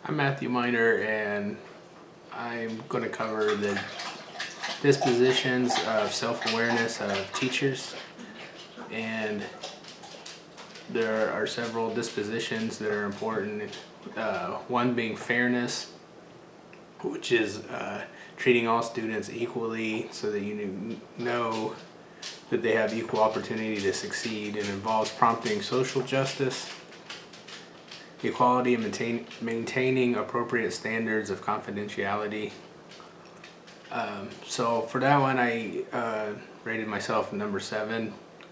I'm Matthew Miner, and I'm going to cover the dispositions of self-awareness of teachers. And there are several dispositions that are important. One being fairness, which is treating all students equally so that you know that they have equal opportunity to succeed. It involves prompting social justice, equality, and maintaining appropriate standards of confidentiality. So for that one, I rated myself number 7.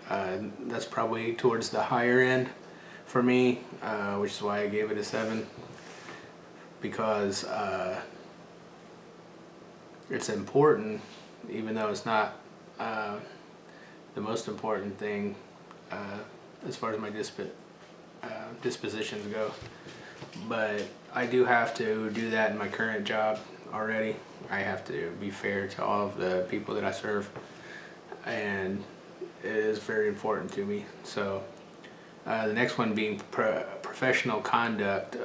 That's probably towards the higher end for me, which is why I gave it a 7, because it's important, even though it's not the most important thing as far as my dispositions go. But I do have to do that in my current job already. I have to be fair to all of the people that I serve, and it is very important to me. So the next one being professional conduct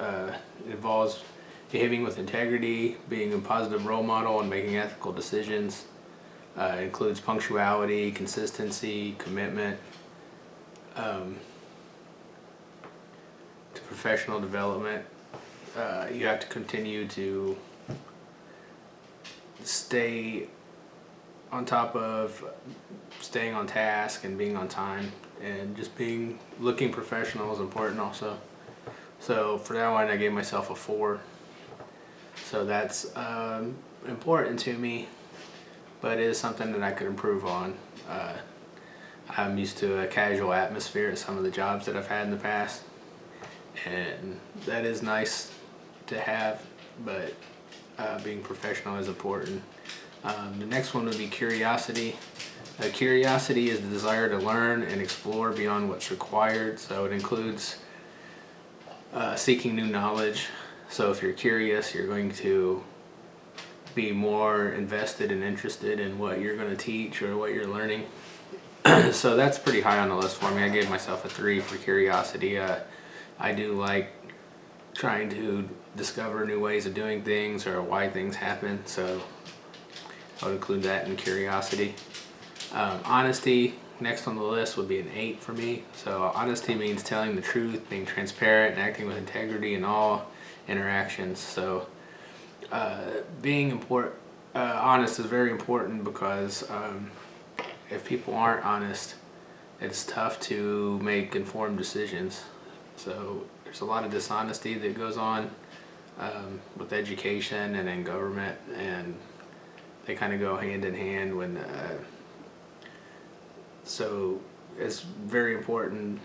involves behaving with integrity, being a positive role model, and making ethical decisions. It includes punctuality, consistency, commitment to professional development. You have to continue to stay on top of staying on task and being on time, and just looking professional is important also. So for that one, I gave myself a 4. So that's important to me, but it is something that I could improve on. I'm used to a casual atmosphere at some of the jobs that I've had in the past, and that is nice to have, but being professional is important. The next one would be curiosity. Curiosity is the desire to learn and explore beyond what's required, so it includes seeking new knowledge. So if you're curious, you're going to be more invested and interested in what you're going to teach or what you're learning. So that's pretty high on the list for me. I gave myself a 3 for curiosity. I do like trying to discover new ways of doing things or why things happen, so I would include that in curiosity. Honesty, next on the list, would be an 8 for me. So honesty means telling the truth, being transparent, and acting with integrity in all interactions. So being honest is very important, because if people aren't honest, it's tough to make informed decisions. So there's a lot of dishonesty that goes on with education and in government, and they kind of go hand in hand. So it's very important.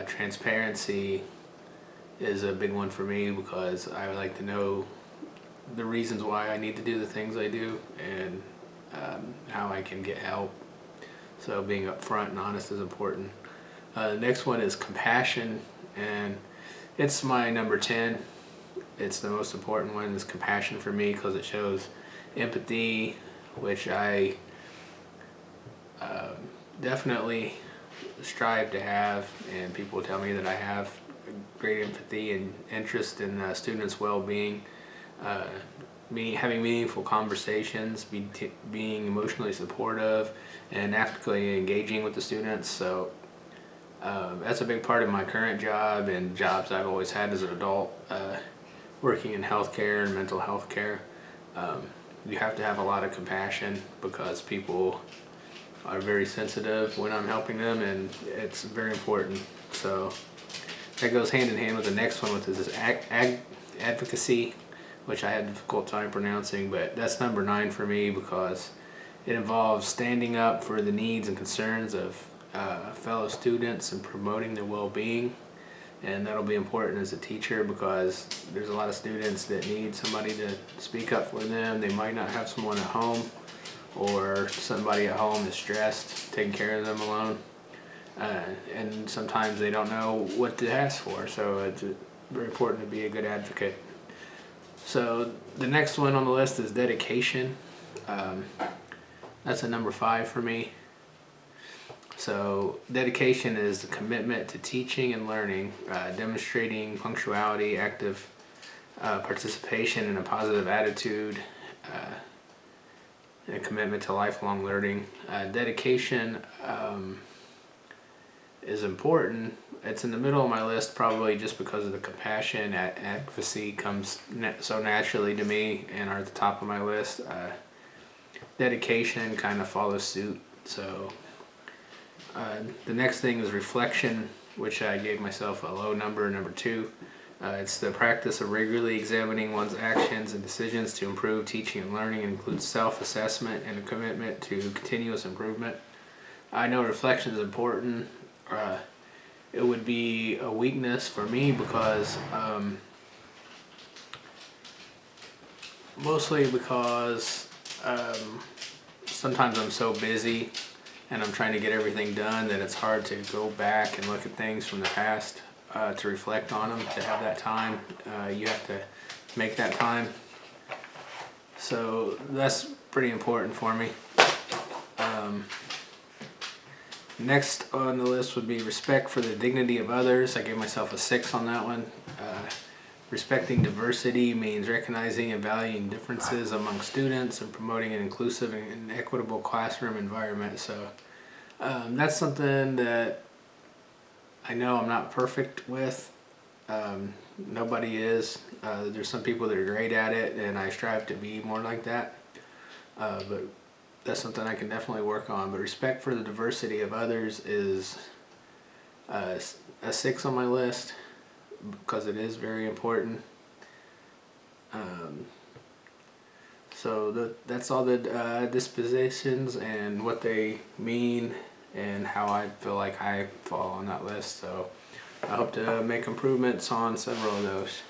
Transparency is a big one for me, because I like to know the reasons why I need to do the things I do, and how I can get help. So being upfront and honest is important. The next one is compassion, and it's my number 10. It's the most important one, is compassion for me, because it shows empathy, which I definitely strive to have, and people tell me that I have great empathy and interest in students' well-being, having meaningful conversations, being emotionally supportive, and actively engaging with the students. So that's a big part of my current job and jobs I've always had as an adult, working in healthcare and mental health care. You have to have a lot of compassion, because people are very sensitive when I'm helping them, and it's very important. So that goes hand in hand with the next one, with this advocacy, which I had a difficult time pronouncing, but that's number 9 for me, because it involves standing up for the needs and concerns of fellow students and promoting their well-being. And that'll be important as a teacher, because there's a lot of students that need somebody to speak up for them. They might not have someone at home, or somebody at home is stressed, taking care of them alone. And sometimes they don't know what to ask for, so it's very important to be a good advocate. So the next one on the list is dedication. That's a number 5 for me. So dedication is the commitment to teaching and learning, demonstrating punctuality, active participation and a positive attitude, and a commitment to lifelong learning. Dedication is important. It's in the middle of my list probably just because of the compassion. Advocacy comes so naturally to me and are at the top of my list. Dedication kind of follows suit. So the next thing is reflection, which I gave myself a low number, number 2. It's the practice of regularly examining one's actions and decisions to improve teaching and learning. It includes self-assessment and a commitment to continuous improvement. I know reflection is important. It would be a weakness for me because mostly because sometimes I'm so busy and I'm trying to get everything done that it's hard to go back and look at things from the past, to reflect on them, to have that time. You have to make that time. So that's pretty important for me. Next on the list would be respect for the dignity of others. I gave myself a 6 on that one. Respecting diversity means recognizing and valuing differences among students and promoting an inclusive and equitable classroom environment. So that's something that I know I'm not perfect with. Nobody is. There's some people that are great at it, and I strive to be more like that. But that's something I can definitely work on. But respect for the diversity of others is a 6 on my list because it is very important. So that's all the dispositions and what they mean and how I feel like I fall on that list. So I hope to make improvements on several of those.